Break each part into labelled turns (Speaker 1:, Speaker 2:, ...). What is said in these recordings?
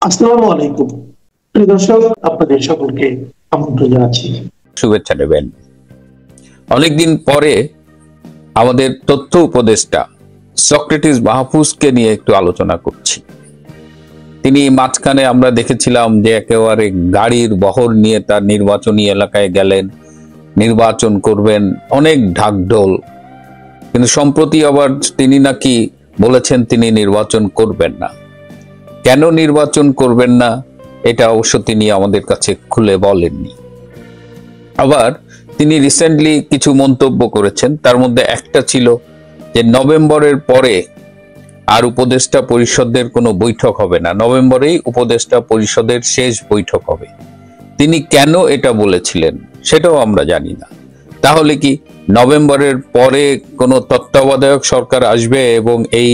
Speaker 1: আসসালামু আলাইকুম প্রিয় দর্শক, আপনাদের সকলকে আমন্ত্রণ জানাচ্ছি।
Speaker 2: শুভেচ্ছা নেবেন। অনেকদিন পরে আমাদের তথ্য উপদেষ্টা সক্রেটিস মাহফুজকে নিয়ে একটু আলোচনা করছি। তিনি মাঝখানে আমরা দেখেছিলাম যে একেবারে গাড়ির বহর নিয়ে তার নির্বাচনী এলাকায় গেলেন, নির্বাচন করবেন, অনেক ঢাকঢোল। কিন্তু সম্প্রতি আবার তিনি নাকি বলেছেন তিনি নির্বাচন করবেন না। কেন নির্বাচন করবেন না এটা অবশ্য তিনি আমাদের কাছে খুলে বলেননি। আবার তিনি রিসেন্টলি কিছু মন্তব্য করেছেন, তার মধ্যে একটা ছিল যে নভেম্বরের পরে আর উপদেষ্টা পরিষদের কোনো বৈঠক হবে না, নভেম্বরেই উপদেষ্টা পরিষদের শেষ বৈঠক হবে। তিনি কেন এটা বলেছিলেন সেটাও আমরা জানি না। তাহলে কি নভেম্বরের পরে কোনো তত্ত্বাবধায়ক সরকার আসবে এবং এই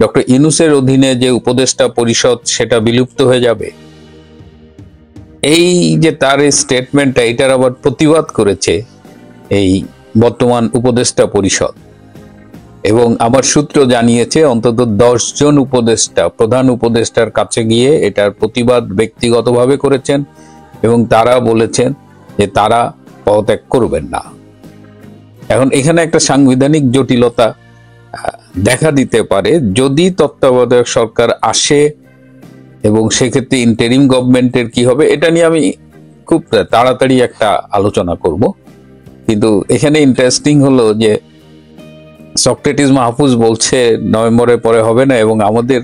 Speaker 2: ডক্টর ইউনূসের অধীনে যে উপদেষ্টা পরিষদ সেটা বিলুপ্ত হয়ে যাবে? এই যে তার এই স্টেটমেন্টটা, এটার আবার প্রতিবাদ করেছে এই বর্তমান উপদেষ্টা পরিষদ, এবং আমার সূত্র জানিয়েছে অন্তত 10 জন উপদেষ্টা প্রধান উপদেষ্টার কাছে গিয়ে এটার প্রতিবাদ ব্যক্তিগতভাবে করেছেন এবং তারা বলেছেন যে তারা পদত্যাগ করবেন না। এখন এখানে একটা সাংবিধানিক জটিলতা দেখা দিতে পারে যদি তত্ত্বাবধায়ক সরকার আসে, এবং সেক্ষেত্রে ইন্টারিম গভর্নমেন্টের কি হবে এটা নিয়ে আমি খুব তাড়াতাড়ি একটা আলোচনা করব। কিন্তু এখানে ইন্টারেস্টিং হলো যে সক্রেটিস মাহফুজ বলছে নভেম্বরের পরে হবে না, এবং আমাদের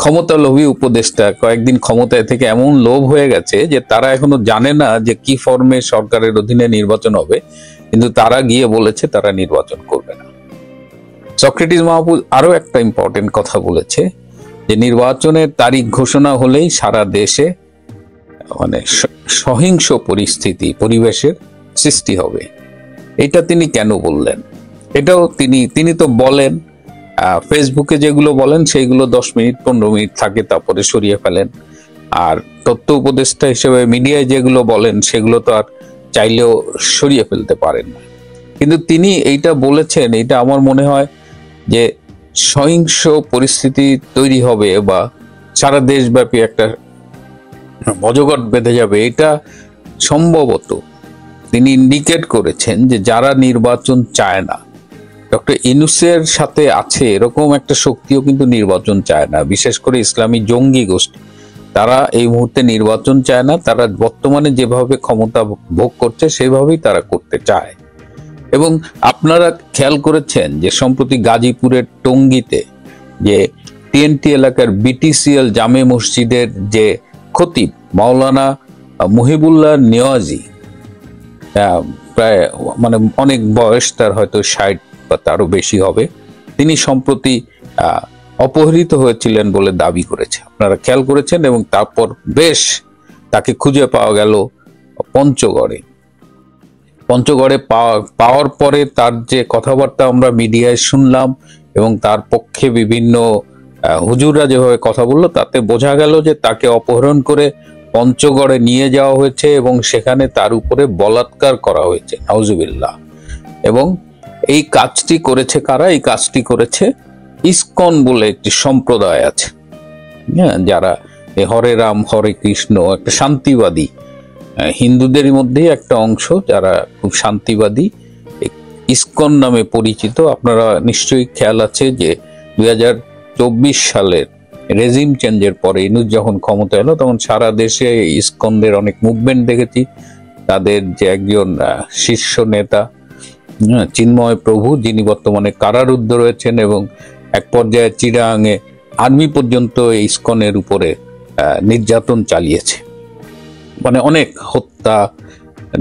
Speaker 2: ক্ষমতা লোভী উপদেষ্টা কয়েকদিন ক্ষমতায় থেকে এমন লোভ হয়ে গেছে যে তারা এখনো জানে না যে কি ফর্মে সরকারের অধীনে নির্বাচন হবে, কিন্তু তারা গিয়ে বলেছে তারা নির্বাচন করবে না। সক্রেটিস মাহফুজ আরো একটা ইম্পর্টেন্ট কথা বলেছে যে নির্বাচনের তারিখ ঘোষণা হলেই সারা দেশে সহিংস পরিবেশের সৃষ্টি হবে। এটা তিনি কেন বললেন? এটাও তিনি তো বলেন, ফেসবুকে যেগুলো বলেন সেইগুলো 10 মিনিট 15 মিনিট থাকে, তারপরে সরিয়ে ফেলেন। আর তথ্য উপদেষ্টা হিসেবে মিডিয়ায় যেগুলো বলেন সেগুলো তো আর চাইলেও সরিয়ে ফেলতে পারেন না। কিন্তু তিনি এইটা বলেছেন, এটা আমার মনে হয় যে সহিংস পরিস্থিতি তৈরি হবে বা সারা দেশব্যাপী একটা অজগর বেঁধে যাবে, এটা সম্ভবত তিনি ইন্ডিকেট করেছেন যে যারা নির্বাচন চায় না, ডক্টর ইউনূসের সাথে আছে এরকম একটা শক্তিও কিন্তু নির্বাচন চায় না, বিশেষ করে ইসলামী জঙ্গি গোষ্ঠী। তারা এই মুহূর্তে নির্বাচন চায় না, তারা বর্তমানে যেভাবে ক্ষমতা ভোগ করছে সেভাবেই তারা করতে চায়। এবং আপনারা খেয়াল করেছেন যে সম্প্রতি গাজীপুরের টঙ্গীতে যে টিএনটি এলাকার বিটিসিএল জামে মসজিদের যে খতিব মাওলানা মুহিবুল্লাহ নিয়াজি, প্রায় অনেক বয়স, তার হয়তো 60 বা তারও বেশি হবে, তিনি সম্প্রতি অপহৃত হয়েছিলেন বলে দাবি করেছে। আপনারা খেয়াল করেছেন, এবং তারপর বেশ তাকে খুঁজে পাওয়া গেল পঞ্চগড়ে পাওয়ার পরে তার যে কথাবার্তা আমরা মিডিয়ায় শুনলাম এবং তার পক্ষে বিভিন্ন হুজুররা যেভাবে কথা বললো, তাতে বোঝা গেল যে তাকে অপহরণ করে পঞ্চগড়ে নিয়ে যাওয়া হয়েছে এবং সেখানে তার উপরে বলাৎকার করা হয়েছে, নাউজুবিল্লাহ। এবং এই কাজটি করেছে কারা? এই কাজটি করেছে ইসকন বলে একটি সম্প্রদায় আছে, যারা হরে রাম হরে কৃষ্ণ, একটা শান্তিবাদী হিন্দুদের মধ্যেই একটা অংশ যারা খুব শান্তিবাদী, ইসকন নামে পরিচিত। আপনারা নিশ্চয়ই খেয়াল আছে যে 2024 সালের রেজিম চেঞ্জের পরে ইউনূস যখন ক্ষমতা এলো তখন সারা দেশে ইসকনদের অনেক মুভমেন্ট দেখেছি। তাদের যে একজন শীর্ষ নেতা চিন্ময় প্রভু, যিনি বর্তমানে কারারুদ্ধ রয়েছেন, এবং এক পর্যায়ে চিরাঙে আর্মি পর্যন্ত ইসকনের উপরে নির্যাতন চালিয়েছে, অনেক হত্যা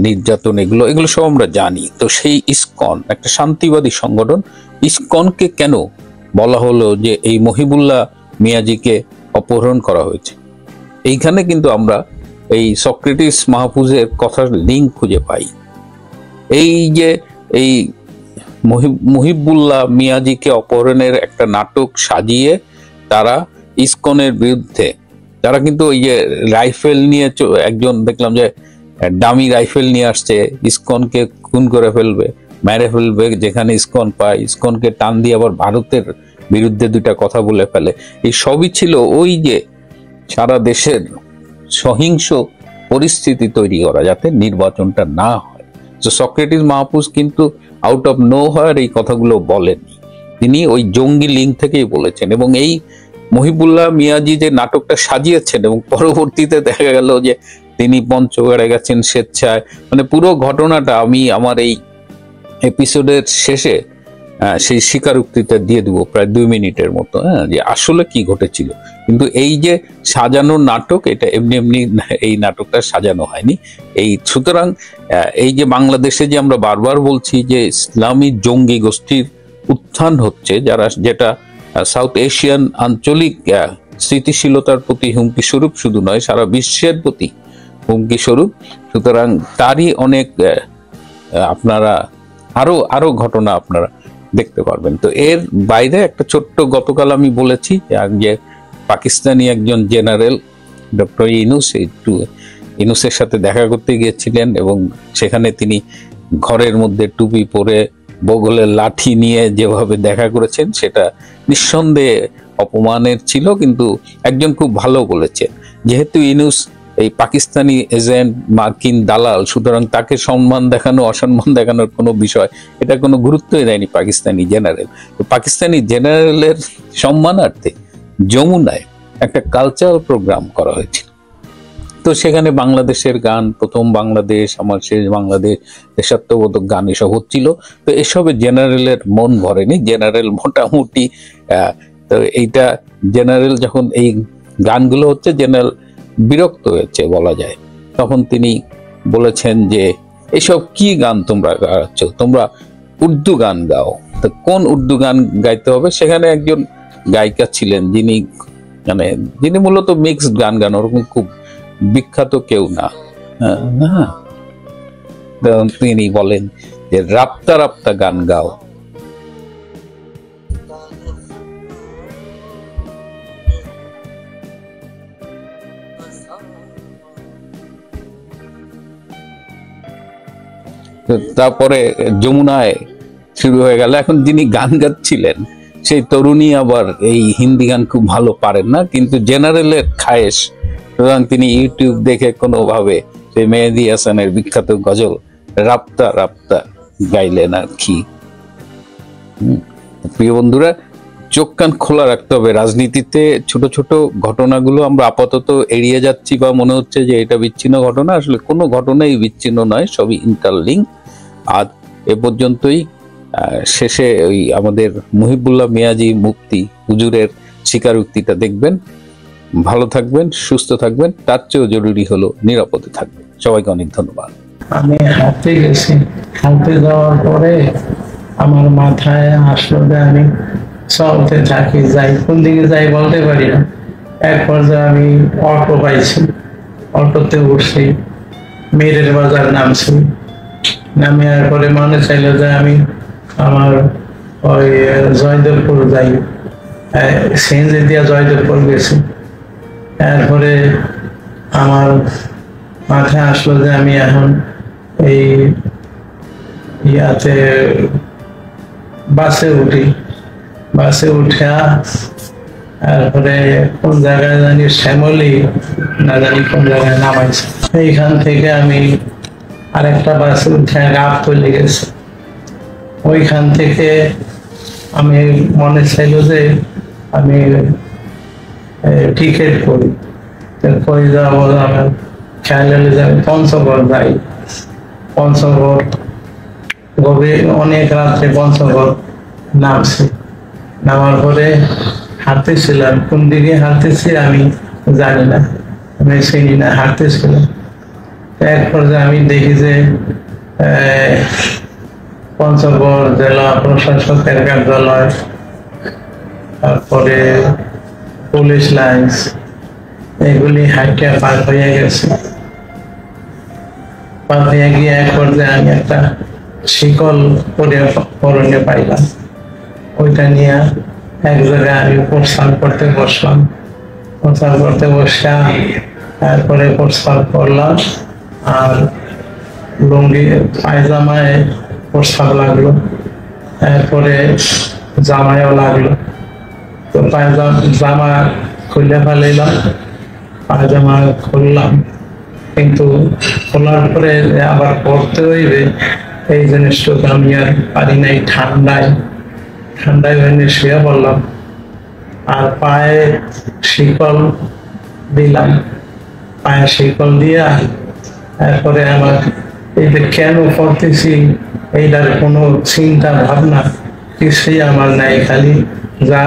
Speaker 2: নির্যাতন, এগুলো সব আমরা জানি। তো সেই ইসকন একটা শান্তিবাদী সংগঠন, ইসকনকে কেন বলা হলো যে এই মহিবুল্লাহ মিয়াজিকে অপহরণ করা হয়েছে? এইখানে কিন্তু আমরা এই সক্রেটিস মাহফুজের কথার লিঙ্ক খুঁজে পাই। এই যে এই মুহিবুল্লাহ মিয়াজিকে অপহরণের একটা নাটক সাজিয়ে তারা ইসকনের বিরুদ্ধে, তারা কিন্তু ওই যে রাইফেল নিয়ে, একজন দেখলাম যে ডামি রাইফেল নিয়ে আসছে, ইসকনকে খুন করে ফেলবে, মেরে ফেলবে, যেখানে ইসকন পায় ইসকনকে টান দিয়ে আবার ভারতের বিরুদ্ধে 2টা কথা বলে ফেলে। এই সবই ছিল ওই যে সারা দেশের সহিংস পরিস্থিতি তৈরি করা, যাতে নির্বাচনটা না হয়। তো সক্রেটিস মাহফুজ কিন্তু আউট অফ নো হোয়ার এই কথাগুলো বলেন, তিনি ওই জঙ্গি লিঙ্ক থেকেই বলেছেন। এবং এই মহিবুল্লাহ মিয়াজি যে নাটকটা সাজিয়েছেন এবং পরবর্তীতে দেখা গেল যে তিনি পঞ্চগড়ে গেছেন স্বেচ্ছায়, মানে পুরো ঘটনাটা আমি আমার এই এপিসোডের শেষে সেই স্বীকারোক্তিটা দিয়ে দেবো প্রায় 2 মিনিটের মতো, যে আসলে কি ঘটেছিল। কিন্তু এই যে সাজানো নাটক, এটা এমনি এমনি এই নাটকটা সাজানো হয়নি। এই সুতরাং এই যে বাংলাদেশে যে আমরা বারবার বলছি যে ইসলামী জঙ্গি গোষ্ঠীর উত্থান হচ্ছে, যেটা সাউথ এশিয়ান আঞ্চলিক স্থিতিশীলতার প্রতি হুমকি স্বরূপ শুধু নয়, সারা বিশ্বের প্রতি হুমকি স্বরূপ। সুতরাং তারই অনেক আপনারা আরো ঘটনা আপনারা দেখতে পারবেন। তো এর বাইরে একটা ছোট্ট, গতকাল আমি বলেছি যে পাকিস্তানি একজন জেনারেল ডক্টর ইনুসের সাথে দেখা করতে গিয়েছিলেন এবং সেখানে তিনি ঘরের মধ্যে টুপি পরে বগলের লাঠি নিয়ে যেভাবে দেখা করেছেন, সেটা নিঃসন্দেহে অপমানের ছিল। কিন্তু একজন খুব ভালো বলেছেন, যেহেতু ইনুস এই পাকিস্তানি এজেন্ট, মার্কিন দালাল, সুতরাং তাকে সম্মান দেখানো অসম্মান দেখানোর কোনো বিষয়, এটা কোনো গুরুত্বই দেয়নি পাকিস্তানি জেনারেল। তো পাকিস্তানি জেনারেলের সম্মানার্থে যমুনায় একটা কালচারাল প্রোগ্রাম করা হয়েছিল। তো সেখানে বাংলাদেশের গান, প্রথম বাংলাদেশ, আমার শেষ বাংলাদেশ, দেশাত্মবোধক গান এসব হচ্ছিল। তো এসবে জেনারেলের মন ভরেনি। জেনারেল মোটামুটি তো এইটা জেনারেল যখন এই গানগুলো হচ্ছে, জেনারেল বিরক্ত হয়েছে বলা যায়। তখন তিনি বলেছেন যে এসব কি গান তোমরা গাচ্ছ, তোমরা উর্দু গান গাও। তো কোন উর্দু গান গাইতে হবে? সেখানে একজন গায়িকা ছিলেন যিনি মূলত মিক্সড গান গান, ওরকম খুব বিখ্যাত কেউ না। তিনি বলেন যে রাপ্তা রাপ্তা গান গাও। তারপরে যমুনায় শুরু হয়ে গেল। এখন যিনি গান গাচ্ছিলেন সেই তরুণী আবার এই হিন্দি গান খুব ভালো পারেন না, কিন্তু জেনারেলের খায়েশ, সুতরাং তিনি ইউটিউব দেখে কোনোভাবে সেই মেহেদী হাসানের বিখ্যাত গজল রাপ্তা রাপ্তা গাইলেন আর কি। প্রিয় বন্ধুরা, চোখ কান খোলা রাখতে হবে। রাজনীতিতে ছোট ছোট ঘটনাগুলো আমরা আপাতত এড়িয়ে যাচ্ছি বা মনে হচ্ছে যে এটা বিচ্ছিন্ন ঘটনা, আসলে কোনো ঘটনাই বিচ্ছিন্ন নয়, সবই ইন্টারলিঙ্ক। আজ এ পর্যন্তই। শেষে ওই আমাদের মহিবুল্লাহ মিয়াজি মুফতি হুজুরের স্বীকারোক্তিটা দেখবেন। ভালো থাকবেন, সুস্থ থাকবেন, তার চেয়েও জরুরি হলো নিরাপদে থাকবেন। সবাইকে অনেক ধন্যবাদ।
Speaker 3: আমি হাঁটতে গেছি, হাঁটতে যাওয়ার পরে আমার মাথায় আসলো যে আমি চলতে থাকি, যাই, কোন দিকে যাই বলতে পারি না। এক পর্যায়ে আমি অটো পাইছি, অটোতে উঠছি, মেরের বাজার নামছি। নামে পরে মনে চাইলো যে আমি আমার ওই জয়দেবপুর যাই, সিএনজি দিয়া জয়দেবপুর গেছি। এরপরে আমার মাথায় আসলো যে আমি এখন এই ইয়াতে বাসে উঠি, বাসে উঠে তারপরে কোন জায়গায় জানি শ্যামলি না জানি কোন জায়গায় নামাইছে। এইখান থেকে আমি আরেকটা বাসে উঠে গাবতলী গেছি। ওইখান থেকে আমি মনে চাইল যে আমি টিকিট করি, কই যাবো, আমার খেয়াল হলে যে আমি পঞ্চগড় যাই। পঞ্চগড় গভীর অনেক রাত্রে পঞ্চগড় নামছি। নামার পরে হাঁটতেছিলাম, কোন দিকে হাঁটতেছি আমি জানি না, আমি চিনি না, হাঁটতেছিলাম। এক পর্যায়ে আমি দেখি যে পঞ্চগড় জেলা প্রশাসকের কার্যালয়, তারপরে পুলিশ লাইন্স, এগুলি হাইটে পার হয়ে গেছে। পার হয়ে গিয়ে এক পর্যায়ে আমি একটা শিকল পরনে পাইলাম। ওইটা নিয়ে এক জায়গায় আমি প্রস্থান করতে বসলাম। প্রস্থান করতে বসে তারপরে প্রস্থান করলাম, আর লুঙ্গি পায়জামায় প্রস্তাব লাগলো, এরপরে জামায়ও লাগলো। তো জামা খুলে ফেলাইলাম, পায়জামা খুললাম, কিন্তু খোলার পরে আবার পড়তে হইবে এই জিনিসটুকু আমি আর পারি নাই। ঠান্ডায় ভেঙে শুয়ে পড়লাম, আর পায়ে শিকল দিলাম। পায়ে শিকল দিয়া তারপরে আমার এই যে কেন পড়তেছি এইটার কোনো চিন্তা ভাবনা কিছুই আমার নাই, খালি যা